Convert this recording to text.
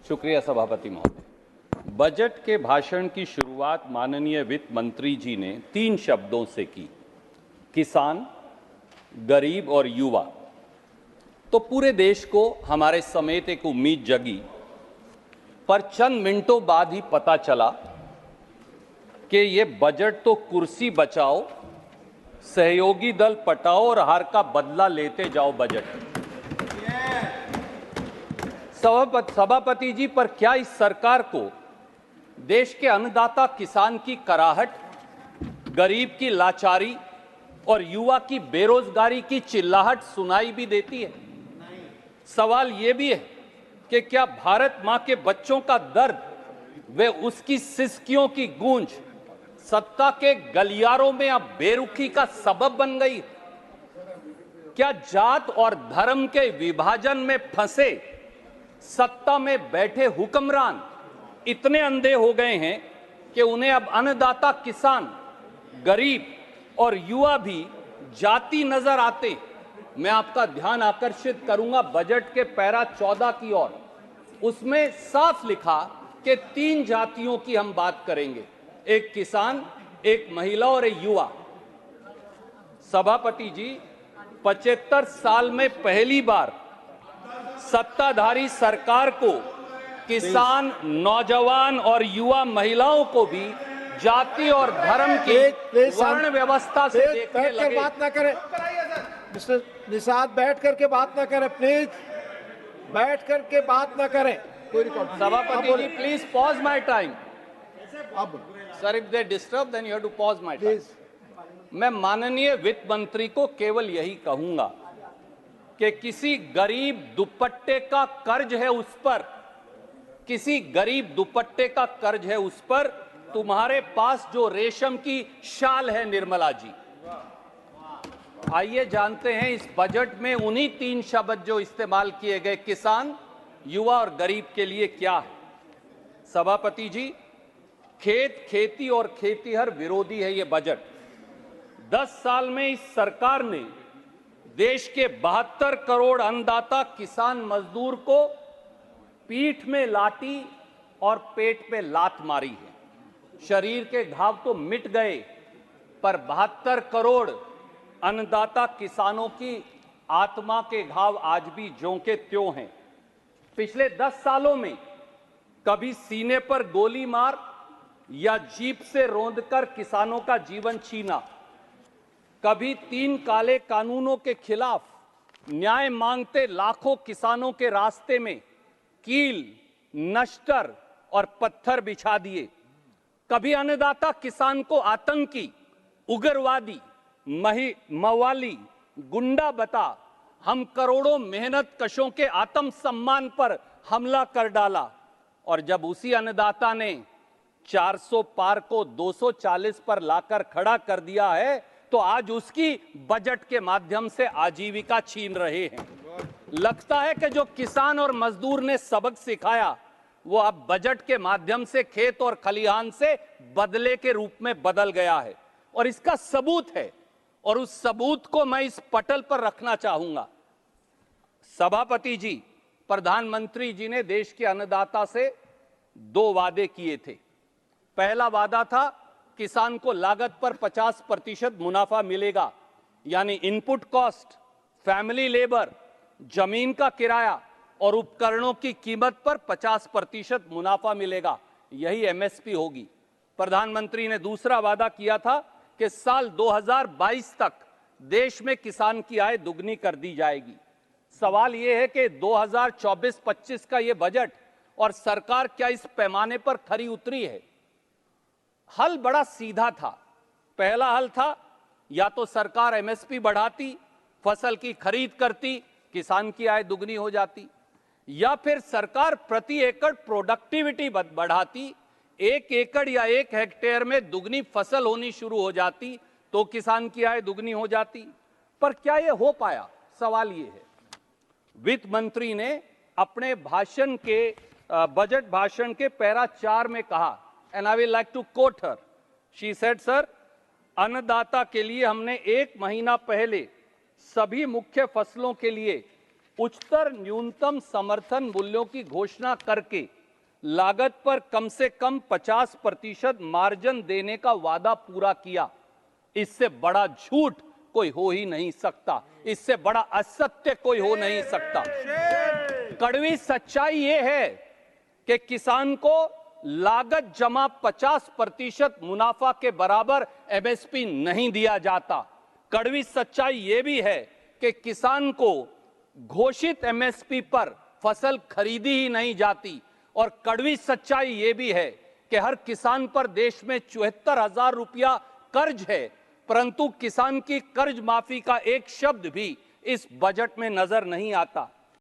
शुक्रिया सभापति महोदय। बजट के भाषण की शुरुआत माननीय वित्त मंत्री जी ने 3 शब्दों से की, किसान, गरीब और युवा। तो पूरे देश को हमारे समेत एक उम्मीद जगी, पर चंद मिनटों बाद ही पता चला कि ये बजट तो कुर्सी बचाओ, सहयोगी दल पटाओ और हार का बदला लेते जाओ बजट। सभापति जी, पर क्या इस सरकार को देश के अन्नदाता किसान की कराहट, गरीब की लाचारी और युवा की बेरोजगारी की चिल्लाहट सुनाई भी देती है? सवाल यह भी है कि क्या भारत मां के बच्चों का दर्द व उसकी सिसकियों की गूंज सत्ता के गलियारों में अब बेरुखी का सबब बन गई? क्या जात और धर्म के विभाजन में फंसे सत्ता में बैठे हुक्मरान इतने अंधे हो गए हैं कि उन्हें अब अन्नदाता किसान, गरीब और युवा भी जाति नजर आते? मैं आपका ध्यान आकर्षित करूंगा बजट के पैरा 14 की ओर। उसमें साफ लिखा कि 3 जातियों की हम बात करेंगे, एक किसान, एक महिला और एक युवा। सभापति जी, 75 साल में पहली बार सत्ताधारी सरकार को किसान, नौजवान और युवा महिलाओं को भी जाति और धर्म की वर्ण व्यवस्था से देखने लगे। बात ना करें मिस्टर निषाद, बैठ करके बात ना करें प्लीज, बैठ करके बात ना करें। सभापति ji, please pause my time. Sir, if they disturb then you have to pause my time. मैं माननीय वित्त मंत्री को केवल यही कहूंगा कि किसी गरीब दुपट्टे का कर्ज है उस पर, किसी गरीब दुपट्टे का कर्ज है उस पर तुम्हारे पास जो रेशम की शाल है निर्मला जी। आइए जानते हैं इस बजट में उन्हीं 3 शब्द जो इस्तेमाल किए गए, किसान, युवा और गरीब, के लिए क्या है। सभापति जी, खेत, खेती और खेतीहर विरोधी है ये बजट। 10 साल में इस सरकार ने देश के 72 करोड़ अन्नदाता किसान मजदूर को पीठ में लाठी और पेट पे लात मारी है। शरीर के घाव तो मिट गए, पर 72 करोड़ अन्नदाता किसानों की आत्मा के घाव आज भी ज्यों के त्यों हैं। पिछले 10 सालों में कभी सीने पर गोली मार या जीप से रौंदकर किसानों का जीवन छीना, कभी 3 काले कानूनों के खिलाफ न्याय मांगते लाखों किसानों के रास्ते में कील, नश्तर और पत्थर बिछा दिए, कभी अन्नदाता किसान को आतंकी, उग्रवादी, मवाली, गुंडा बता हम करोड़ों मेहनत कशों के आत्म सम्मान पर हमला कर डाला, और जब उसी अन्नदाता ने 400 पार को 240 पर लाकर खड़ा कर दिया है तो आज उसकी बजट के माध्यम से आजीविका छीन रहे हैं। लगता है कि जो किसान और मजदूर ने सबक सिखाया वो अब बजट के माध्यम से खेत और खलिहान से बदले के रूप में बदल गया है, और इसका सबूत है, और उस सबूत को मैं इस पटल पर रखना चाहूंगा। सभापति जी, प्रधानमंत्री जी ने देश के अन्नदाता से 2 वादे किए थे। पहला वादा था किसान को लागत पर 50% मुनाफा मिलेगा, यानी इनपुट कॉस्ट, फैमिली लेबर, जमीन का किराया और उपकरणों की कीमत पर 50% मुनाफा मिलेगा, यही एमएसपी होगी। प्रधानमंत्री ने दूसरा वादा किया था कि साल 2022 तक देश में किसान की आय दुगनी कर दी जाएगी। सवाल यह है कि 2024-25 का यह बजट और सरकार क्या इस पैमाने पर खरी उतरी है? हल बड़ा सीधा था। पहला हल था या तो सरकार एमएसपी बढ़ाती, फसल की खरीद करती, किसान की आय दुगनी हो जाती, या फिर सरकार प्रति एकड़ प्रोडक्टिविटी बढ़ाती, 1 एकड़ या 1 हेक्टेयर में दुगनी फसल होनी शुरू हो जाती तो किसान की आय दुगनी हो जाती। पर क्या यह हो पाया? सवाल यह है। वित्त मंत्री ने अपने भाषण के बजट भाषण के पैरा 4 में कहा, and I will like to quote her. She said, sir, अन्नदाता के लिए हमने 1 महीना पहले सभी मुख्य फसलों के लिए उच्चतर न्यूनतम समर्थन मूल्यों की घोषणा करके लागत पर कम से कम 50% मार्जिन देने का वादा पूरा किया। इससे बड़ा झूठ कोई हो ही नहीं सकता, इससे बड़ा असत्य कोई हो नहीं सकता। कड़वी सच्चाई यह है कि किसान को लागत जमा 50% मुनाफा के बराबर एमएसपी नहीं दिया जाता। कड़वी सच्चाई यह भी है कि किसान को घोषित एमएसपी पर फसल खरीदी ही नहीं जाती। और कड़वी सच्चाई यह भी है कि हर किसान पर देश में 74,000 रुपया कर्ज है, परंतु किसान की कर्ज माफी का एक शब्द भी इस बजट में नजर नहीं आता।